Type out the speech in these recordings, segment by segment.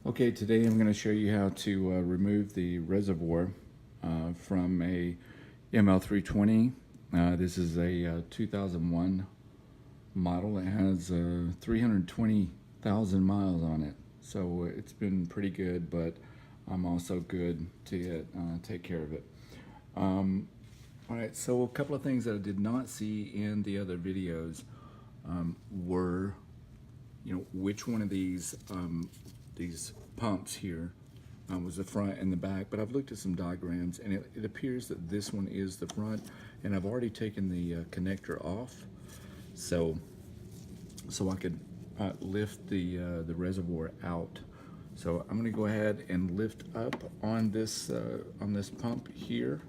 Okay, today I'm going to show you how to remove the reservoir from a ML320. This is a 2001 model. It has 320,000 miles on it, so it's been pretty good, but I'm also good to take care of it. Alright, so a couple of things that I did not see in the other videos were, which one of these pumps here was the front and the back, but I've looked at some diagrams and it appears that this one is the front, and I've already taken the connector off so I could lift the reservoir out. So I'm going to go ahead and lift up on this pump here.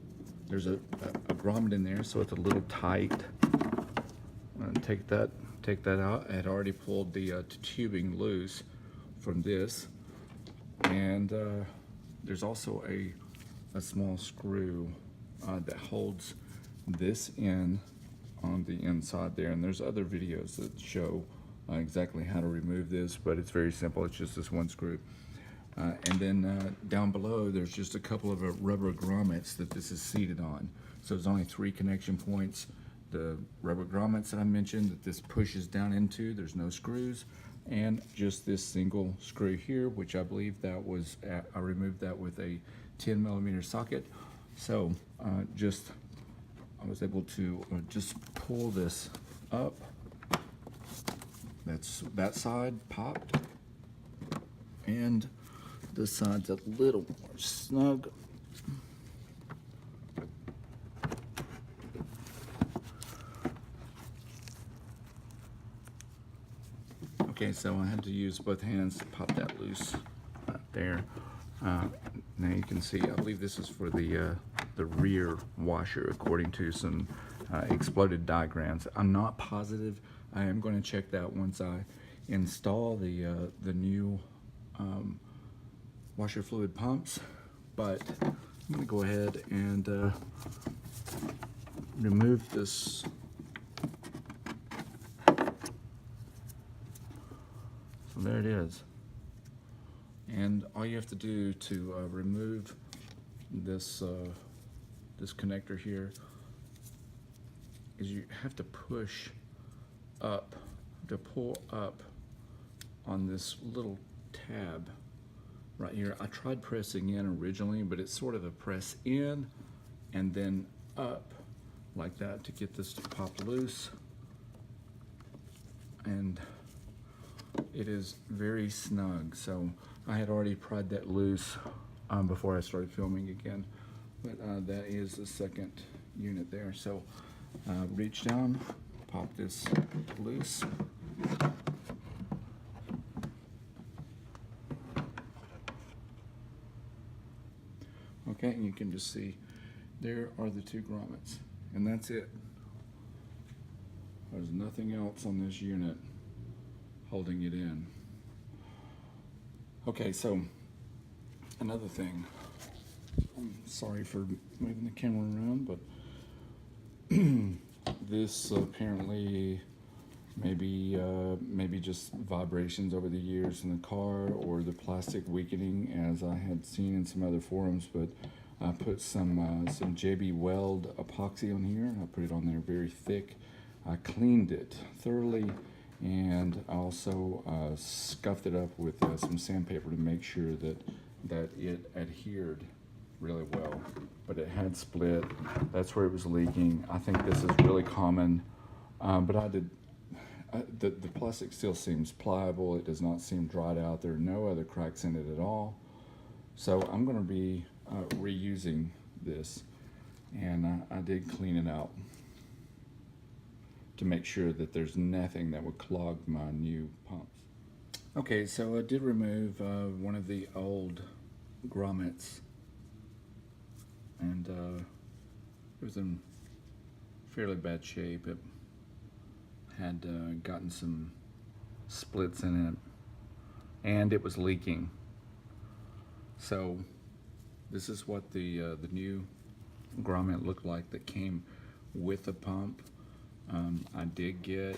There's a grommet in there, so it's a little tight. I'm going to take that out. I had already pulled the tubing loose from this, and there's also a small screw that holds this in on the inside there, and there's other videos that show exactly how to remove this, but it's very simple. It's just this one screw. And then down below there's just a couple of rubber grommets that this is seated on. So there's only 3 connection points. The rubber grommets that I mentioned that this pushes down into, there's no screws, and just this single screw here, which I believe that was I removed that with a 10mm socket. So I was able to just pull this up. That side popped, and this side's a little more snug. Okay, so I had to use both hands to pop that loose there. Now you can see, I believe this is for the rear washer, according to some exploded diagrams. I'm not positive. I am going to check that once I install the new washer fluid pumps, but I'm going to go ahead and remove this. So there it is. And all you have to do to remove this this connector here is you have to push up, to pull up on this little tab right here. I tried pressing in originally, but it's sort of a press in and then up like that to get this to pop loose. And it is very snug. So I had already pried that loose before I started filming again, but that is the second unit there. So reach down, pop this loose. Okay, and you can just see there are the 2 grommets, and that's it. There's nothing else on this unit holding it in. Okay, so another thing, I'm sorry for moving the camera around, but this apparently maybe just vibrations over the years in the car, or the plastic weakening, as I had seen in some other forums. But I put some JB Weld epoxy on here, and I put it on there very thick. I cleaned it thoroughly, and I also scuffed it up with some sandpaper to make sure that it adhered really well. But it had split. That's where it was leaking. I think this is really common, but the plastic still seems pliable. It does not seem dried out. There are no other cracks in it at all. So I'm going to be reusing this, and I did clean it out to make sure that there's nothing that would clog my new pumps. Okay, so I did remove one of the old grommets, and it was in fairly bad shape. It had gotten some splits in it, and it was leaking. So this is what the new grommet looked like that came with the pump. I did get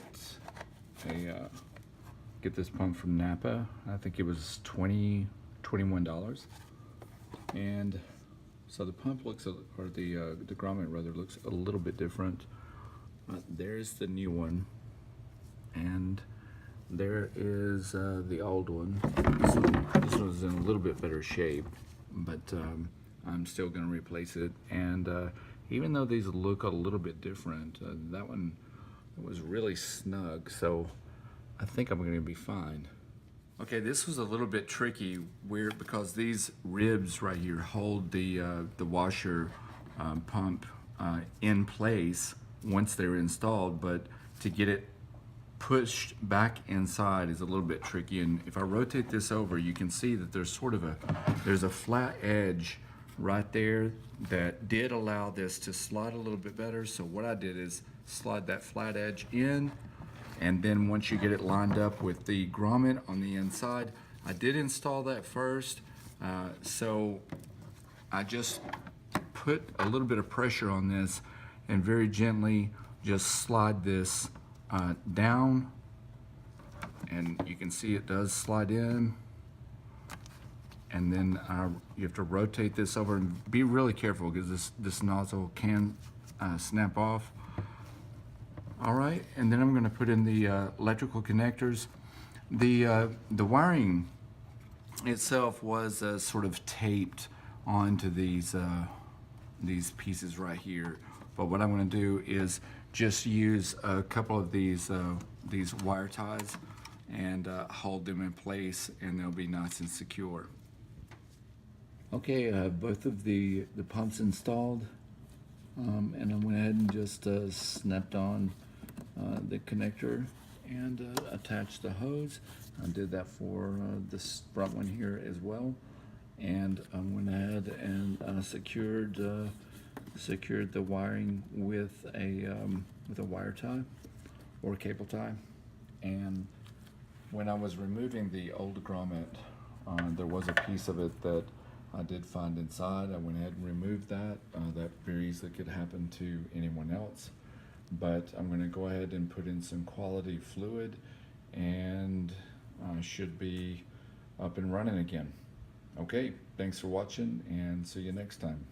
this pump from Napa. I think it was $20 $21. And so the pump looks, or the grommet rather, looks a little bit different. There's the new one, and there is the old one. So this one's in a little bit better shape, but I'm still going to replace it. And even though these look a little bit different, that one was really snug, so I think I'm going to be fine. Okay, this was a little bit tricky, weird, because these ribs right here hold the washer pump in place once they're installed, but to get it pushed back inside is a little bit tricky. And if I rotate this over, you can see that there's sort of there's a flat edge right there that did allow this to slide a little bit better. So what I did is slide that flat edge in, and then once you get it lined up with the grommet on the inside, I did install that first. So I just put a little bit of pressure on this and very gently just slide this down, and you can see it does slide in. And then you have to rotate this over and be really careful because this nozzle can snap off. All right, and then I'm going to put in the electrical connectors. The wiring itself was sort of taped onto these pieces right here. But what I'm going to do is just use a couple of these wire ties and hold them in place, and they'll be nice and secure. Okay, both of the pumps installed, and I went ahead and just snapped on the connector and attached the hose. I did that for this front one here as well, and I went ahead and secured the wiring with a wire tie or cable tie. And when I was removing the old grommet, there was a piece of it that I did find inside. I went ahead and removed that. That very easily could happen to anyone else. But I'm going to go ahead and put in some quality fluid, and should be up and running again. Okay, thanks for watching, and see you next time.